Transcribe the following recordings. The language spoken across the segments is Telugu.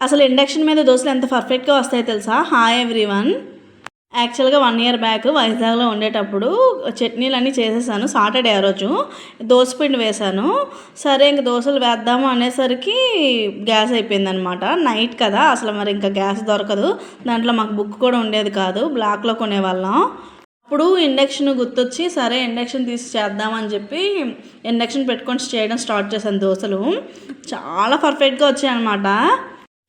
అసలు ఇండక్షన్ మీద దోశలు ఎంత పర్ఫెక్ట్గా వస్తాయో తెలుసా? Hi everyone. యాక్చువల్గా 1 ఇయర్ బ్యాక్ వైజాగ్లో ఉండేటప్పుడు చట్నీలన్నీ చేసేసాను. సాటర్డే ఆ రోజు దోశపిండి వేశాను. సరే ఇంక దోశలు వేద్దాము అనేసరికి గ్యాస్ అయిపోయిందనమాట. నైట్ కదా, అసలు మరి ఇంకా గ్యాస్ దొరకదు. దాంట్లో మాకు బుక్ కూడా ఉండేది కాదు, బ్లాక్లో కొనేవాళ్ళం. అప్పుడు ఇండక్షన్ గుర్తొచ్చి సరే ఇండక్షన్ తీసి చేద్దామని చెప్పి ఇండక్షన్ పెట్టుకొని చేయడం స్టార్ట్ చేశాను దోశలు. చాలా పర్ఫెక్ట్గా వచ్చాయన్నమాట.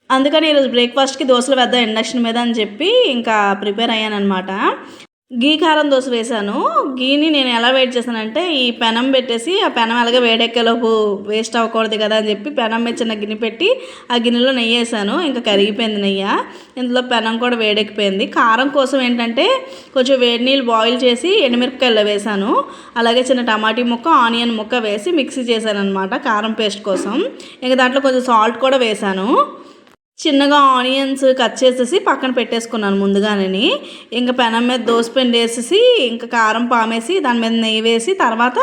అందుకని ఈరోజు బ్రేక్ఫాస్ట్కి దోశలు వేద్దాం ఇండక్షన్ మీద అని చెప్పి ఇంకా ప్రిపేర్ అయ్యానమాట. గీ కారం దోశ వేశాను. గీని నేను ఎలా వేడి చేశానంటే, ఈ పెనం పెట్టేసి ఆ పెనం అలాగే వేడెక్కేలోపు వేస్ట్ అవ్వకూడదు కదా అని చెప్పి పెనం మీద చిన్న గిన్నె పెట్టి ఆ గిన్నెలో నెయ్యి వేసాను. ఇంకా కరిగిపోయింది నెయ్యి. ఇందులో పెనం కూడా వేడెక్కిపోయింది. కారం కోసం ఏంటంటే కొంచెం వేడి నీళ్ళు బాయిల్ చేసి ఎండుమిరపకాయలు వేసాను. అలాగే చిన్న టమాటీ ముక్క, ఆనియన్ ముక్క వేసి మిక్సీ చేశాను అనమాట కారం పేస్ట్ కోసం. ఇంకా దాంట్లో కొంచెం సాల్ట్ కూడా వేసాను. చిన్నగా ఆనియన్స్ కట్ చేసేసి పక్కన పెట్టేసుకున్నాను ముందుగానే. ఇంకా పెనం మీద దోసపిండి వేసేసి ఇంకా కారం పామేసి దాని మీద నెయ్యి వేసి తర్వాత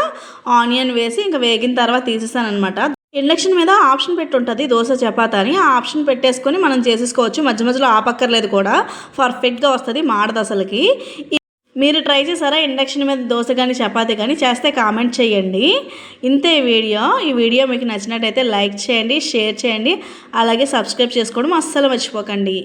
ఆనియన్ వేసి ఇంకా వేగిన తర్వాత తీసేసాను అనమాట. ఇండక్షన్ మీద ఆప్షన్ పెట్టి ఉంటుంది దోశ చపాతీ అని. ఆ ఆప్షన్ పెట్టేసుకొని మనం చేసేసుకోవచ్చు. మధ్య మధ్యలో ఆపక్కర్లేదు కూడా, పర్ఫెక్ట్గా వస్తుంది, మాడదు అసలుకి. మీరు ట్రై చేశారా ఇండక్షన్ మీద దోశ కానీ చపాతీ కానీ? చేస్తే కామెంట్ చేయండి. ఇంతే ఈ వీడియో మీకు నచ్చినట్టయితే లైక్ చేయండి, షేర్ చేయండి, అలాగే సబ్స్క్రైబ్ చేసుకోవడం అస్సలు మర్చిపోకండి.